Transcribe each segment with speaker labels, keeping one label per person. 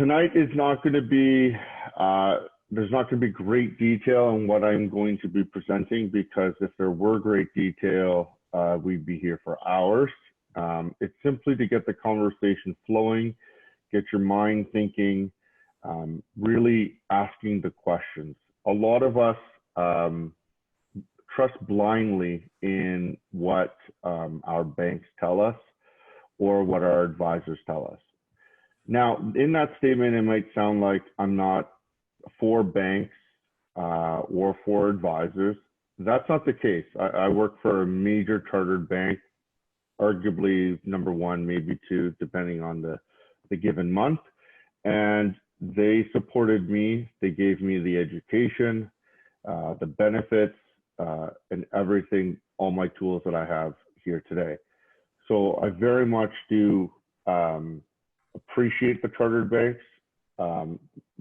Speaker 1: Tonight is not going to be, there's not going to be great detail on what I'm going to be presenting, because if there were great detail, we'd be here for hours. It's simply to get the conversation flowing, get your mind thinking, really asking the questions. A lot of us trust blindly in what our banks tell us or what our advisors tell us. Now, in that statement, it might sound like I'm not for banks or for advisors. That's not the case. I work for a major chartered bank, arguably number one, maybe two, depending on the given month. And they supported me. They gave me the education, the benefits, and everything, all my tools that I have here today. So I very much do appreciate the chartered banks,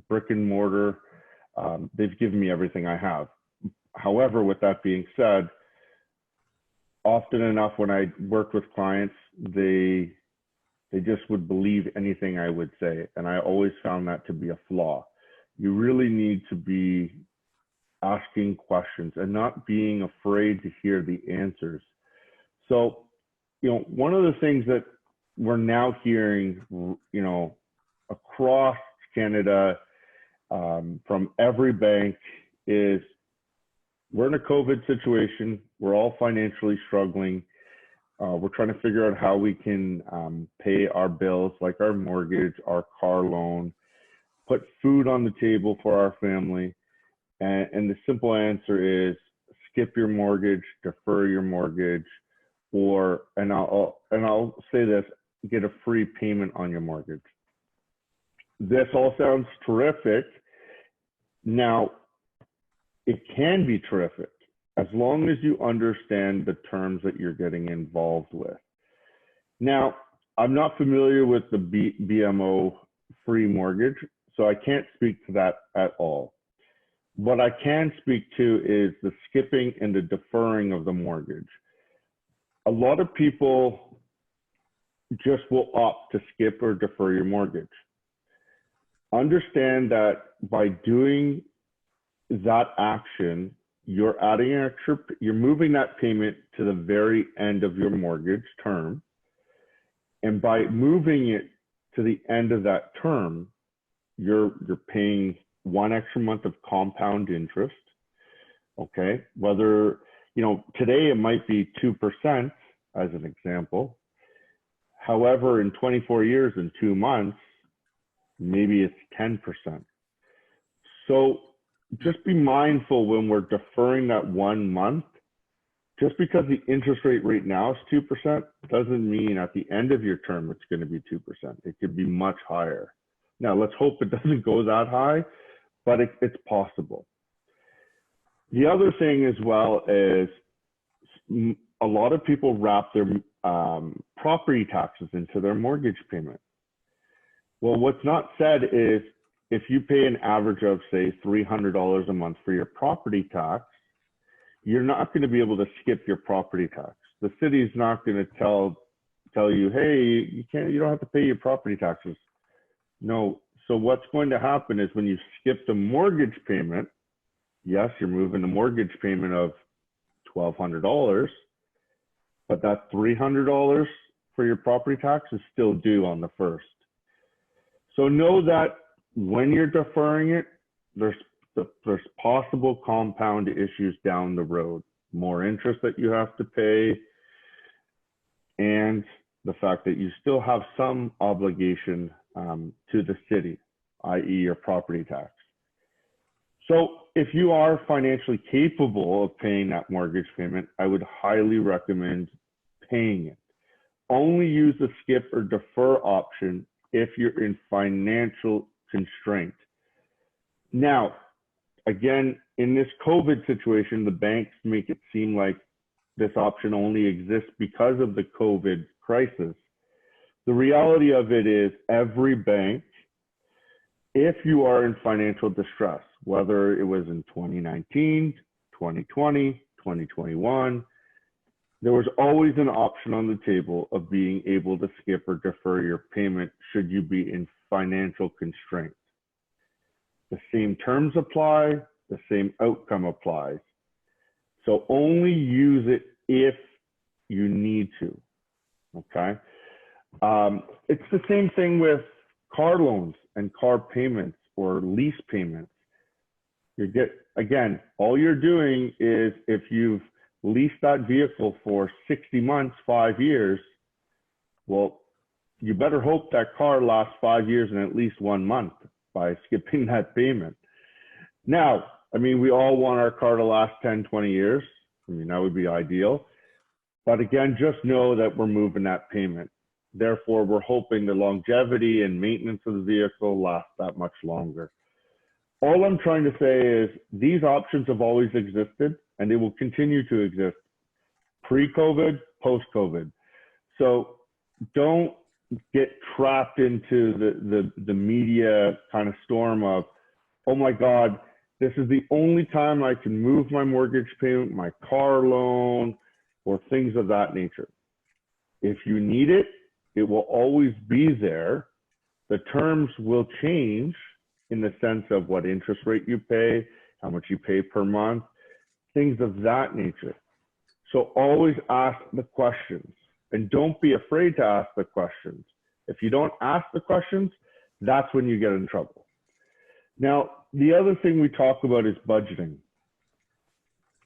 Speaker 1: brick and mortar. They've given me everything I have. However, with that being said, often enough when I work with clients, they just would believe anything I would say. And I always found that to be a flaw. You really need to be asking questions and not being afraid to hear the answers. So, one of the things that we're now hearing, across Canada, from every bank is, we're in a COVID situation. We're all financially struggling. We're trying to figure out how we can pay our bills, like our mortgage, our car loan, put food on the table for our family. And the simple answer is skip your mortgage, defer your mortgage, and I'll say this, get a free payment on your mortgage. This all sounds terrific. Now, it can be terrific as long as you understand the terms that you're getting involved with. Now, I'm not familiar with the BMO free mortgage, so I can't speak to that at all. What I can speak to is the skipping and the deferring of the mortgage. A lot of people just will opt to skip or defer your mortgage. Understand that by doing that action, you're moving that payment to the very end of your mortgage term. And by moving it to the end of that term, you're paying one extra month of compound interest. Okay, whether, today it might be 2% as an example. However, in 24 years and 2 months, maybe it's 10%. So just be mindful when we're deferring that 1 month. Just because the interest rate right now is 2% doesn't mean at the end of your term it's going to be 2%. It could be much higher. Now, let's hope it doesn't go that high, but it's possible. The other thing as well is a lot of people wrap their property taxes into their mortgage payment. Well, what's not said is if you pay an average of, say, $300 a month for your property tax, you're not going to be able to skip your property tax. The city's not going to tell you, hey, you don't have to pay your property taxes. No. So what's going to happen is when you skip the mortgage payment, yes, you're moving the mortgage payment of $1,200, but that $300 for your property tax is still due on the 1st. So know that when you're deferring it, there's possible compound issues down the road, more interest that you have to pay, and the fact that you still have some obligation to the city, i.e. your property tax. So if you are financially capable of paying that mortgage payment, I would highly recommend paying it. Only use the skip or defer option if you're in financial constraint. Now, again, in this COVID situation, the banks make it seem like this option only exists because of the COVID crisis. The reality of it is every bank, if you are in financial distress, whether it was in 2019, 2020, 2021, there was always an option on the table of being able to skip or defer your payment should you be in financial constraint. The same terms apply, the same outcome applies. So only use it if you need to, okay? It's the same thing with car loans and car payments or lease payments. Again, all you're doing is if you've leased that vehicle for 60 months, 5 years, well, you better hope that car lasts 5 years and at least 1 month by skipping that payment. Now, I mean, we all want our car to last 10, 20 years. I mean, that would be ideal. But again, just know that we're moving that payment. Therefore, we're hoping the longevity and maintenance of the vehicle lasts that much longer. All I'm trying to say is these options have always existed and they will continue to exist pre-COVID, post-COVID. So don't get trapped into the media kind of storm of, oh my God, this is the only time I can move my mortgage payment, my car loan, or things of that nature. If you need it, it will always be there. The terms will change in the sense of what interest rate you pay, how much you pay per month, things of that nature. So always ask the questions and don't be afraid to ask the questions. If you don't ask the questions, that's when you get in trouble. Now, the other thing we talk about is budgeting.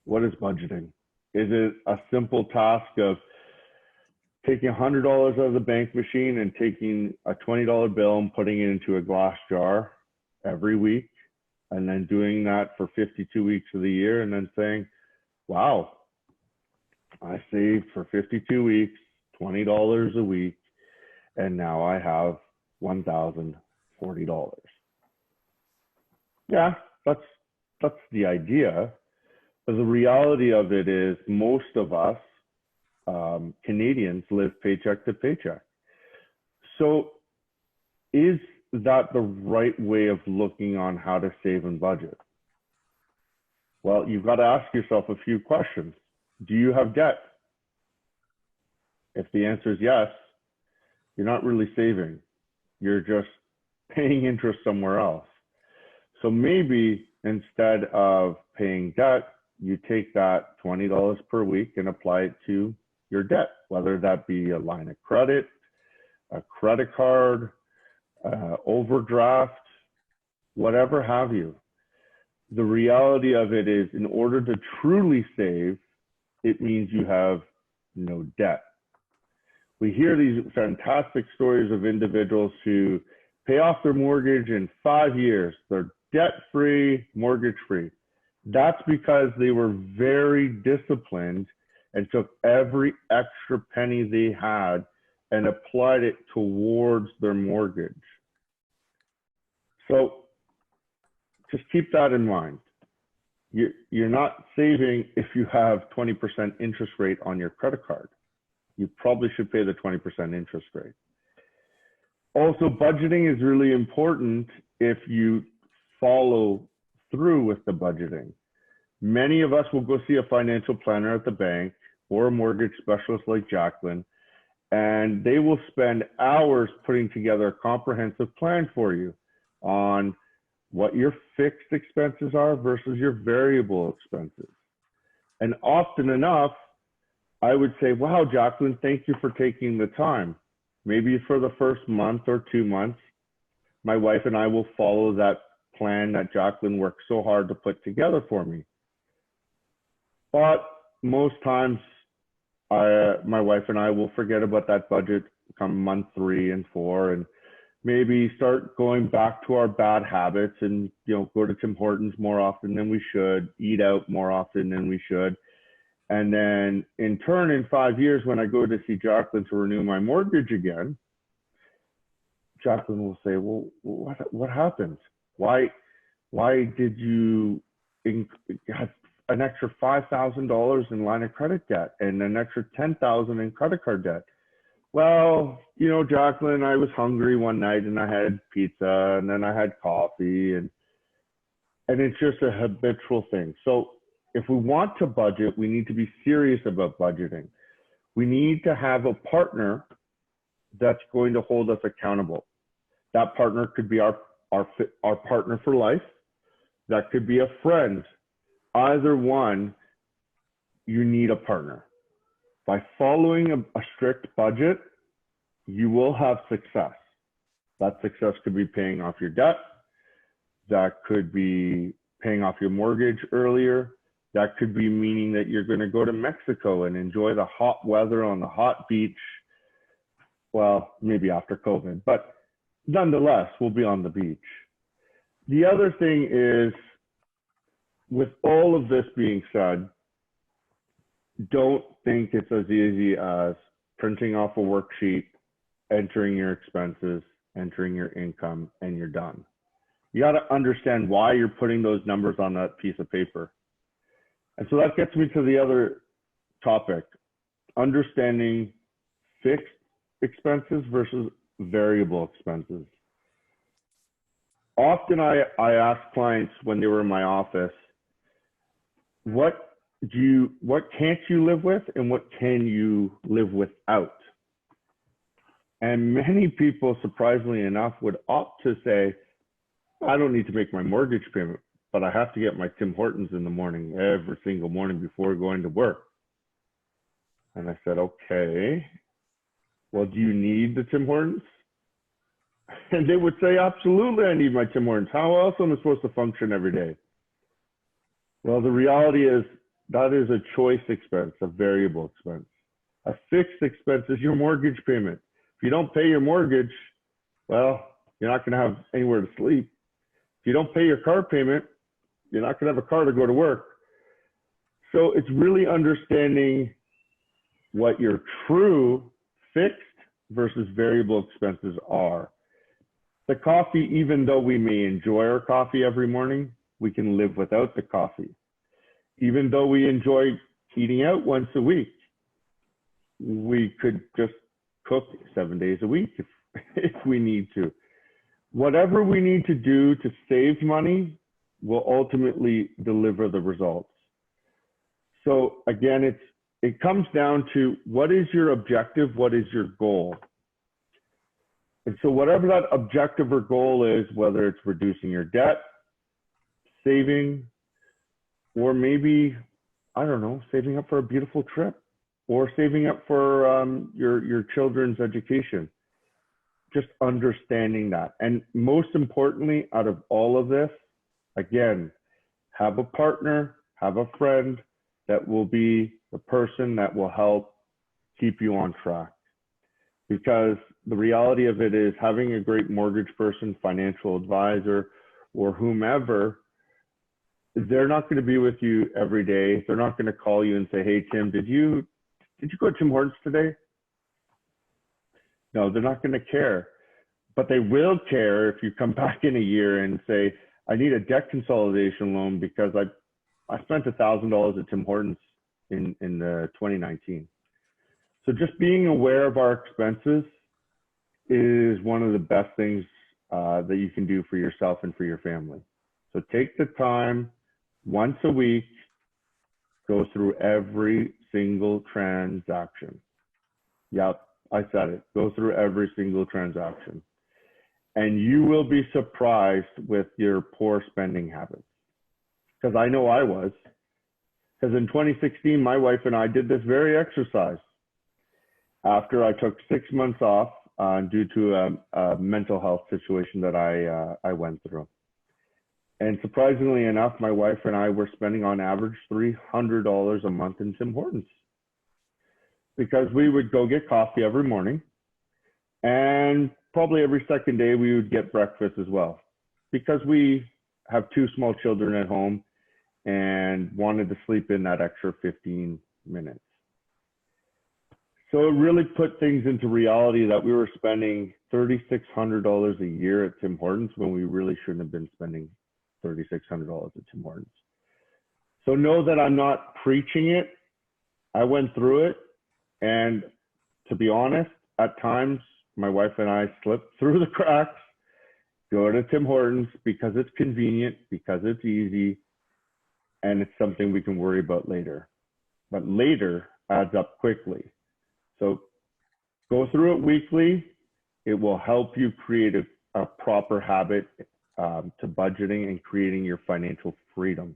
Speaker 1: What is budgeting? Is it a simple task of taking $100 out of the bank machine and taking a $20 bill and putting it into a glass jar every week and then doing that for 52 weeks of the year and then saying, wow, I saved for 52 weeks, $20 a week, and now I have $1,040. Yeah, that's the idea. But the reality of it is most of us Canadians live paycheck to paycheck. So is that the right way of looking on how to save and budget? Well, you've got to ask yourself a few questions. Do you have debt? If the answer is yes, you're not really saving. You're just paying interest somewhere else. So maybe instead of paying debt, you take that $20 per week and apply it to your debt, whether that be a line of credit, a credit card, overdraft, whatever have you. The reality of it is, in order to truly save, it means you have no debt. We hear these fantastic stories of individuals who pay off their mortgage in 5 years. They're debt-free, mortgage-free. That's because they were very disciplined and took every extra penny they had and applied it towards their mortgage. So just keep that in mind. You're not saving if you have 20% interest rate on your credit card. You probably should pay the 20% interest rate. Also, budgeting is really important if you follow through with the budgeting. Many of us will go see a financial planner at the bank or a mortgage specialist like Jacqueline, and they will spend hours putting together a comprehensive plan for you on what your fixed expenses are versus your variable expenses. And often enough, I would say, wow, Jacqueline, thank you for taking the time. Maybe for the first month or 2 months, my wife and I will follow that plan that Jacqueline worked so hard to put together for me. But most times, my wife and I will forget about that budget come month 3 and 4, and maybe start going back to our bad habits and, you know, go to Tim Hortons more often than we should, eat out more often than we should. And then in turn, in 5 years, when I go to see Jacqueline to renew my mortgage again, Jacqueline will say, well, what happened? Why did you have an extra $5,000 in line of credit debt and an extra $10,000 in credit card debt? Well, you know, Jacqueline, I was hungry one night and I had pizza and then I had coffee, and it's just a habitual thing. So if we want to budget, we need to be serious about budgeting. We need to have a partner that's going to hold us accountable. That partner could be our partner for life. That could be a friend. Either one, you need a partner. By following a strict budget, you will have success. That success could be paying off your debt. That could be paying off your mortgage earlier. That could be meaning that you're going to go to Mexico and enjoy the hot weather on the hot beach. Well, maybe after COVID, but nonetheless, we'll be on the beach. The other thing is, with all of this being said, don't think it's as easy as printing off a worksheet, entering your expenses, entering your income, and you're done. You got to understand why you're putting those numbers on that piece of paper. And so that gets me to the other topic, understanding fixed expenses versus variable expenses. Often I ask clients when they were in my office, what can't you live with and what can you live without? And many people, surprisingly enough, would opt to say, I don't need to make my mortgage payment, but I have to get my Tim Hortons in the morning, every single morning before going to work. And I said, okay, well, do you need the Tim Hortons? And they would say, absolutely, I need my Tim Hortons. How else am I supposed to function every day? Well, the reality is that is a choice expense, a variable expense. A fixed expense is your mortgage payment. If you don't pay your mortgage, well, you're not going to have anywhere to sleep. If you don't pay your car payment, you're not going to have a car to go to work. So it's really understanding what your true fixed versus variable expenses are. The coffee, even though we may enjoy our coffee every morning, we can live without the coffee. Even though we enjoy eating out once a week, we could just cook 7 days a week if we need to. Whatever we need to do to save money will ultimately deliver the results. So again, it comes down to what is your objective, what is your goal? And so whatever that objective or goal is, whether it's reducing your debt, saving, or maybe, I don't know, saving up for a beautiful trip, or saving up for your children's education. Just understanding that. And most importantly, out of all of this, again, have a partner, have a friend that will be the person that will help keep you on track. Because the reality of it is, having a great mortgage person, financial advisor, or whomever, they're not going to be with you every day. They're not going to call you and say, hey, Tim, did you go to Tim Hortons today? No, they're not going to care. But they will care if you come back in a year and say, I need a debt consolidation loan because I spent $1,000 at Tim Hortons in 2019. So just being aware of our expenses is one of the best things that you can do for yourself and for your family. So take the time once a week, go through every single transaction. Yep, I said it. Go through every single transaction. And you will be surprised with your poor spending habits. Because I know I was. Because in 2016, my wife and I did this very exercise. After I took 6 months off due to a mental health situation that I went through. And surprisingly enough, my wife and I were spending on average $300 a month in Tim Hortons. Because we would go get coffee every morning, and probably every second day we would get breakfast as well. Because we have 2 small children at home and wanted to sleep in that extra 15 minutes. So it really put things into reality that we were spending $3,600 a year at Tim Hortons when we really shouldn't have been spending $3,600 at Tim Hortons. So know that I'm not preaching it. I went through it. And to be honest, at times, my wife and I slip through the cracks, go to Tim Hortons because it's convenient, because it's easy, and it's something we can worry about later. But later adds up quickly. So go through it weekly. It will help you create a a proper habit to budgeting and creating your financial freedom.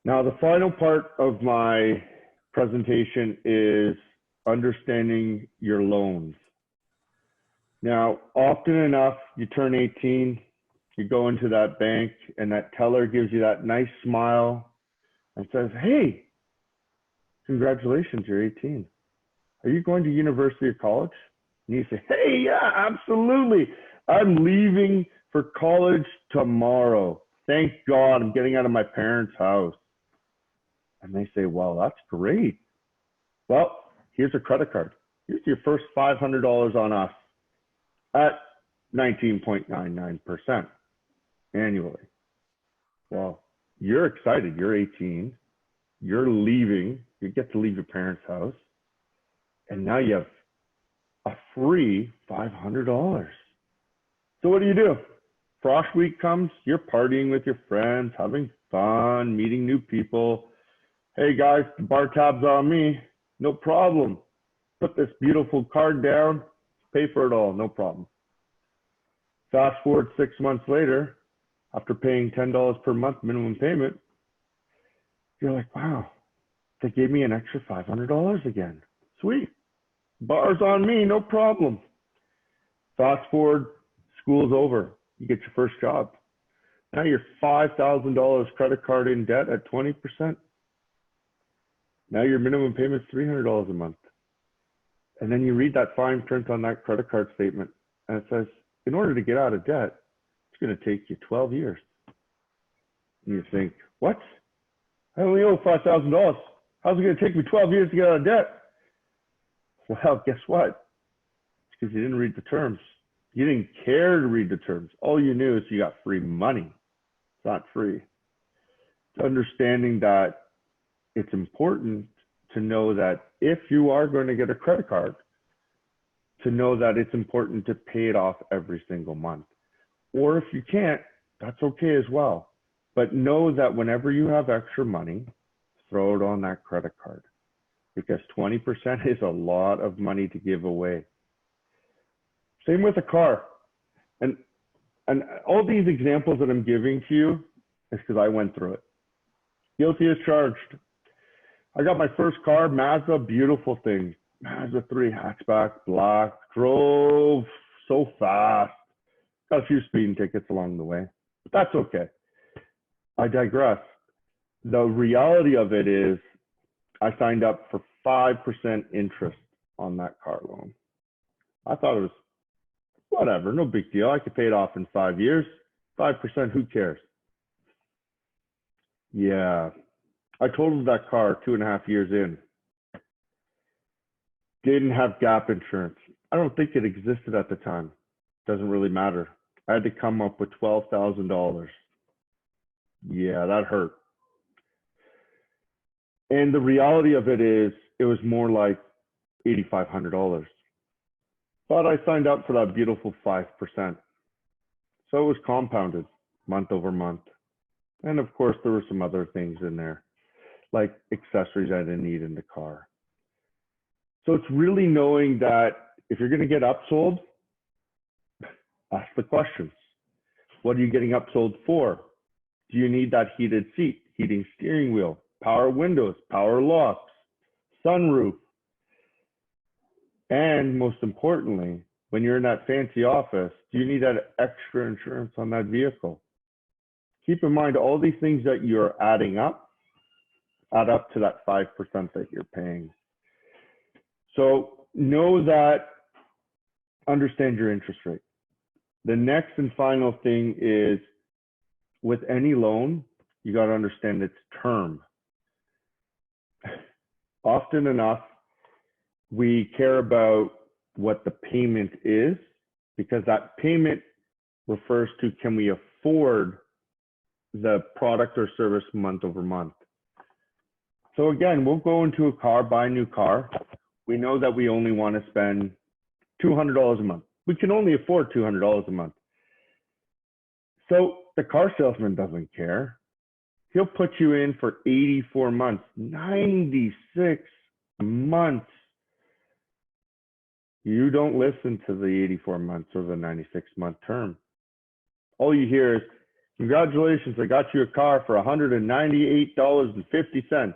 Speaker 1: Now, the final part of my presentation is understanding your loans. Now, often enough, you turn 18, you go into that bank, and that teller gives you that nice smile and says, "Hey, congratulations, you're 18. Are you going to university or college?" And you say, "Hey, yeah, absolutely. I'm leaving for college tomorrow. Thank God I'm getting out of my parents' house." And they say, "Well, that's great. Well, here's a credit card. Here's your first $500 on us at 19.99% annually." Well, you're excited. You're 18. You're leaving. You get to leave your parents' house. And now you have a free $500. So what do? Frosh week comes, you're partying with your friends, having fun, meeting new people. "Hey guys, the bar tab's on me. No problem. Put this beautiful card down, pay for it all, no problem." Fast forward 6 months later, after paying $10 per month minimum payment, you're like, "Wow, they gave me an extra $500 again. Sweet. Bar's on me, no problem." Fast forward, school's over. You get your first job. Now you're $5,000 credit card in debt at 20%. Now your minimum payment's $300 a month. And then you read that fine print on that credit card statement, and it says, in order to get out of debt, it's going to take you 12 years. And you think, what? I only owe $5,000. How's it going to take me 12 years to get out of debt? Well, guess what? It's because you didn't read the terms. You didn't care to read the terms. All you knew is you got free money. It's not free. It's understanding that it's important to know that if you are going to get a credit card, to know that it's important to pay it off every single month. Or if you can't, that's okay as well. But know that whenever you have extra money, throw it on that credit card, because 20% is a lot of money to give away. Same with a car. And all these examples that I'm giving to you is because I went through it. Guilty as charged. I got my first car, Mazda, beautiful thing. Mazda 3 hatchback, black, drove so fast. Got a few speeding tickets along the way, but that's okay. I digress. The reality of it is I signed up for 5% interest on that car loan. I thought it was whatever, no big deal. I could pay it off in 5 years. 5%, who cares? Yeah, I totaled that car 2.5 years in. Didn't have gap insurance. I don't think it existed at the time. Doesn't really matter. I had to come up with $12,000. Yeah, that hurt. And the reality of it is, it was more like $8,500. But I signed up for that beautiful 5%. So it was compounded month over month. And of course, there were some other things in there, like accessories I didn't need in the car. So it's really knowing that if you're going to get upsold, ask the questions. What are you getting upsold for? Do you need that heated seat, heating steering wheel, power windows, power locks, sunroof? And most importantly, when you're in that fancy office, do you need that extra insurance on that vehicle? Keep in mind, all these things that you're adding up add up to that 5% that you're paying. So know that, understand your interest rate. The next and final thing is, with any loan, you got to understand its term. Often enough, we care about what the payment is, because that payment refers to, can we afford the product or service month over month? So again, we'll go into a car, buy a new car. We know that we only want to spend $200 a month. We can only afford $200 a month. So the car salesman doesn't care. He'll put you in for 84 months, 96 months. You don't listen to the 84 months or the 96-month term. All you hear is, congratulations, I got you a car for $198.50.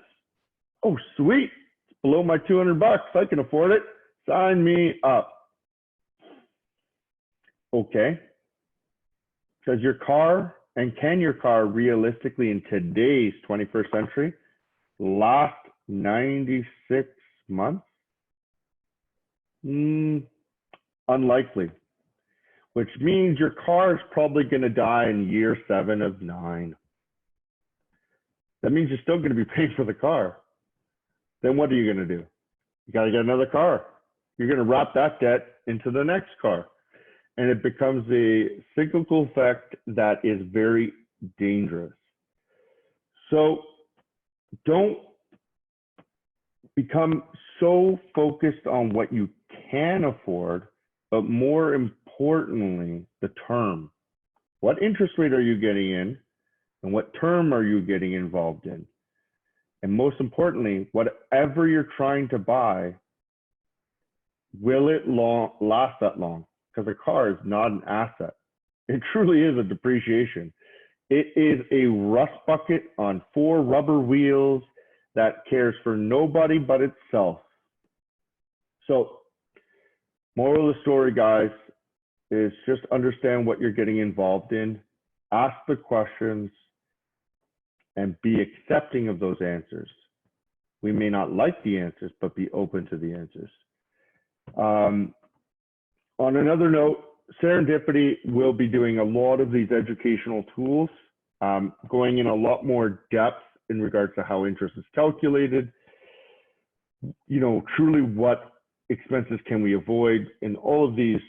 Speaker 1: Oh, sweet. It's below my 200 bucks. I can afford it. Sign me up. Okay. Does your car, and can your car realistically in today's 21st century last 96 months? Unlikely, which means your car is probably going to die in year 7 of 9. That means you're still going to be paying for the car. Then what are you going to do? You got to get another car. You're going to wrap that debt into the next car. And it becomes a cyclical effect that is very dangerous. So don't become so focused on what you can afford, but more importantly, the term. What interest rate are you getting in, and what term are you getting involved in? And most importantly, whatever you're trying to buy, will it last that long? Because a car is not an asset. It truly is a depreciation. It is a rust bucket on 4 rubber wheels that cares for nobody but itself. So, moral of the story, guys, is just understand what you're getting involved in, ask the questions, and be accepting of those answers. We may not like the answers, but be open to the answers. On another note, Serendipity will be doing a lot of these educational tools, going in a lot more depth in regards to how interest is calculated, truly what expenses can we avoid, and all of these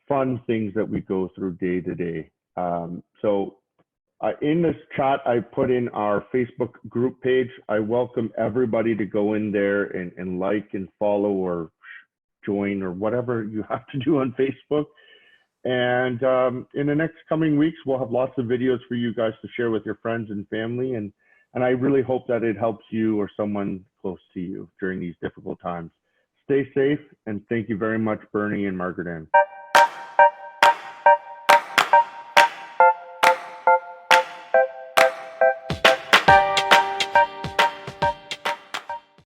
Speaker 1: fun things that we go through day to day. So in this chat, I put in our Facebook group page. I welcome everybody to go in there and like and follow or join or whatever you have to do on Facebook. And in the next coming weeks, we'll have lots of videos for you guys to share with your friends and family. And I really hope that it helps you or someone close to you during these difficult times. Stay safe, and thank you very much, Bernie and Margaret Ann.